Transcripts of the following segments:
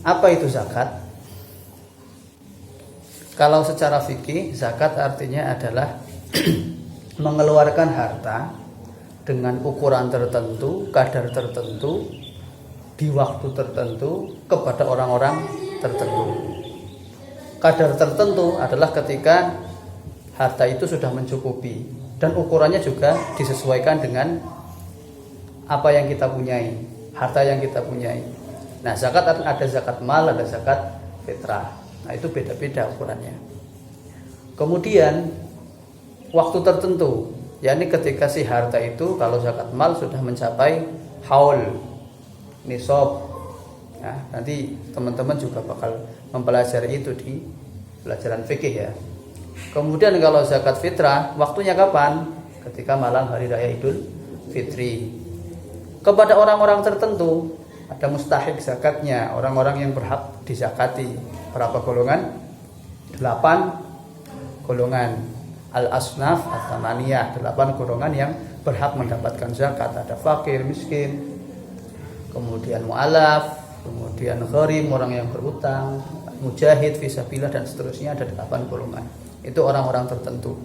Apa itu zakat? Kalau secara fikih, zakat artinya adalah mengeluarkan harta dengan ukuran tertentu, kadar tertentu, di waktu tertentu kepada orang-orang tertentu. Kadar tertentu adalah ketika harta itu sudah mencukupi dan ukurannya juga disesuaikan dengan apa yang kita punyai, harta yang kita punyai. Nah, zakat ada zakat mal, ada zakat fitrah. Nah, itu beda-beda ukurannya. Kemudian waktu tertentu, yakni ketika si harta itu kalau zakat mal sudah mencapai haul, nisab. Ya, nanti teman-teman juga bakal mempelajari itu di pelajaran fikih ya. Kemudian kalau zakat fitrah, waktunya kapan? Ketika malam hari raya Idul Fitri. Kepada orang-orang tertentu ada mustahik zakatnya, orang-orang yang berhak dizakati. Berapa golongan? 8 golongan. Al-asnaf at-tamaniyah, 8 golongan yang berhak mendapatkan zakat. Ada fakir, miskin, kemudian mu'alaf, kemudian gharim, orang yang berutang, mujahid, fisabilillah, dan seterusnya. Ada 8 golongan. Itu orang-orang tertentu.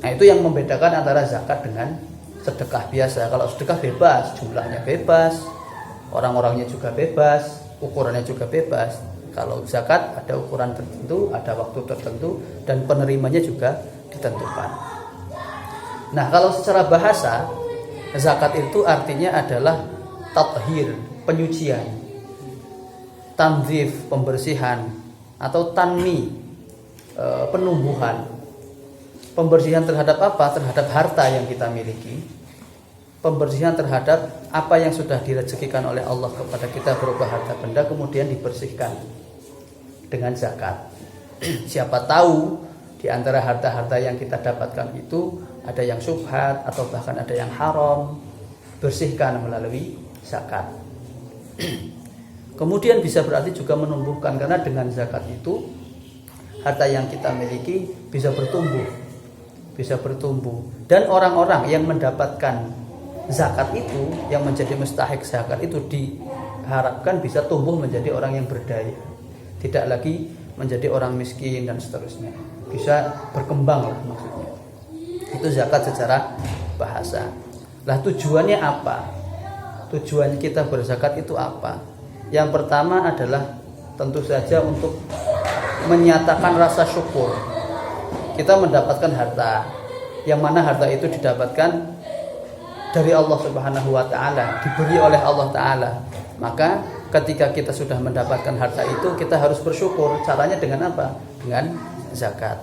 Nah, itu yang membedakan antara zakat dengan sedekah biasa. Kalau sedekah bebas, jumlahnya bebas, orang-orangnya juga bebas, ukurannya juga bebas. Kalau zakat ada ukuran tertentu, ada waktu tertentu, dan penerimanya juga ditentukan. Nah, kalau secara bahasa, zakat itu artinya adalah tathir, penyucian, tanzif, pembersihan, atau tanmi, penumbuhan. Pembersihan terhadap apa? Terhadap harta yang kita miliki. Pembersihan terhadap apa yang sudah direzekikan oleh Allah kepada kita berupa harta benda, kemudian dibersihkan dengan zakat. Siapa tahu di antara harta-harta yang kita dapatkan itu ada yang syubhat atau bahkan ada yang haram, bersihkan melalui zakat. Kemudian bisa berarti juga menumbuhkan, karena dengan zakat itu harta yang kita miliki bisa bertumbuh, dan orang-orang yang mendapatkan zakat itu, yang menjadi mustahik zakat itu, diharapkan bisa tumbuh menjadi orang yang berdaya, tidak lagi menjadi orang miskin dan seterusnya, bisa berkembang lah maksudnya. Itu zakat secara bahasa. Lah, tujuannya apa? Tujuan kita berzakat itu apa? Yang pertama adalah tentu saja untuk menyatakan rasa syukur. Kita mendapatkan harta, yang mana harta itu didapatkan dari Allah Subhanahu wa taala, diberi oleh Allah taala. Maka ketika kita sudah mendapatkan harta itu, kita harus bersyukur. Caranya dengan apa? Dengan zakat.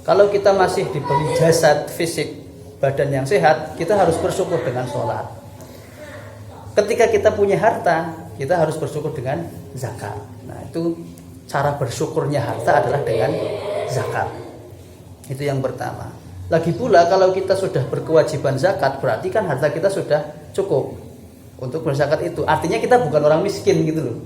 Kalau kita masih diberi jasad fisik, badan yang sehat, kita harus bersyukur dengan sholat. Ketika kita punya harta, kita harus bersyukur dengan zakat. Nah, itu cara bersyukurnya harta adalah dengan zakat. Itu yang pertama. Lagi pula kalau kita sudah berkewajiban zakat, berarti kan harta kita sudah cukup untuk berzakat itu. Artinya kita bukan orang miskin gitu loh.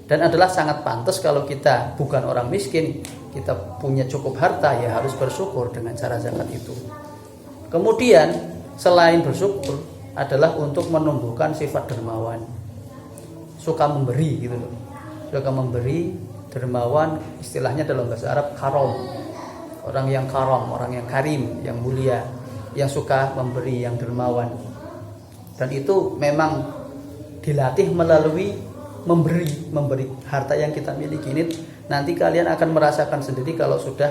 Dan adalah sangat pantas kalau kita bukan orang miskin, kita punya cukup harta, ya harus bersyukur dengan cara zakat itu. Kemudian selain bersyukur adalah untuk menumbuhkan sifat dermawan. Suka memberi gitu loh. Suka memberi, dermawan, istilahnya dalam bahasa Arab karom. Orang yang karom, orang yang karim, yang mulia, yang suka memberi, yang dermawan. Dan itu memang dilatih melalui memberi harta yang kita miliki. Ini nanti kalian akan merasakan sendiri kalau sudah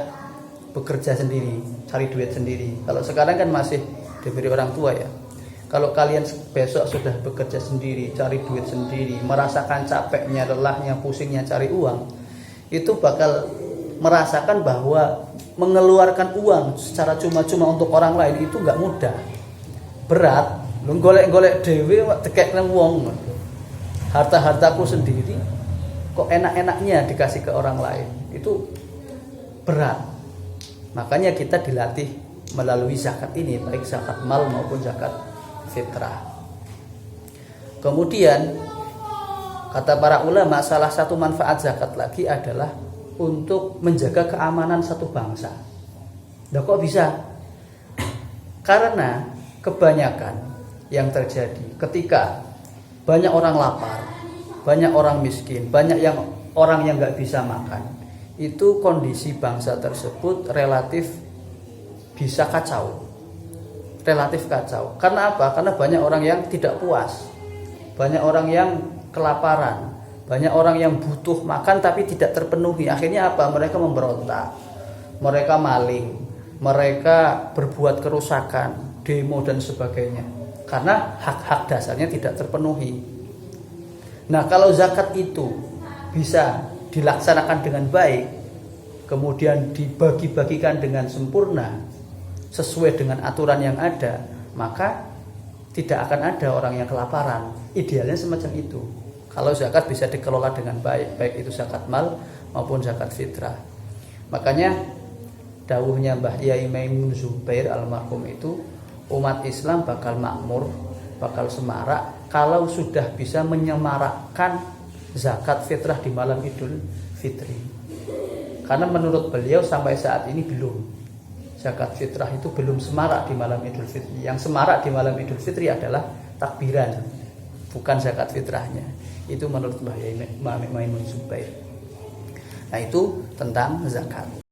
bekerja sendiri, cari duit sendiri. Kalau sekarang kan masih diberi orang tua ya. Kalau kalian besok sudah bekerja sendiri, cari duit sendiri, merasakan capeknya, lelahnya, pusingnya cari uang, itu bakal merasakan bahwa mengeluarkan uang secara cuma-cuma untuk orang lain itu nggak mudah, berat. Lu golek-golek dewe tekek nang wong. Harta-hartaku sendiri kok enak-enaknya dikasih ke orang lain, itu berat. Makanya kita dilatih melalui zakat ini, baik zakat mal maupun zakat fitrah. Kemudian kata para ulama, salah satu manfaat zakat lagi adalah untuk menjaga keamanan satu bangsa. Nah, kok bisa? Karena kebanyakan yang terjadi ketika banyak orang lapar, banyak orang miskin, banyak orang yang nggak bisa makan, itu kondisi bangsa tersebut relatif bisa kacau. Relatif kacau. Karena apa? Karena banyak orang yang tidak puas, banyak orang yang kelaparan, banyak orang yang butuh makan tapi tidak terpenuhi. Akhirnya apa? Mereka memberontak, mereka maling, mereka berbuat kerusakan, demo dan sebagainya, karena hak-hak dasarnya tidak terpenuhi. Nah, kalau zakat itu bisa dilaksanakan dengan baik, kemudian dibagi-bagikan dengan sempurna sesuai dengan aturan yang ada, maka tidak akan ada orang yang kelaparan. Idealnya semacam itu. Kalau zakat bisa dikelola dengan baik, baik itu zakat mal maupun zakat fitrah. Makanya dawuhnya Mbah Yai Maimun Zubair almarhum itu, umat Islam bakal makmur, bakal semarak kalau sudah bisa menyemarakkan zakat fitrah di malam Idul Fitri. Karena menurut beliau sampai saat ini belum. Zakat fitrah itu belum semarak di malam Idul Fitri. Yang semarak di malam Idul Fitri adalah takbiran, bukan zakat fitrahnya. Itu menurut Mbah Yai Maimun Zubair. Nah, itu tentang zakat.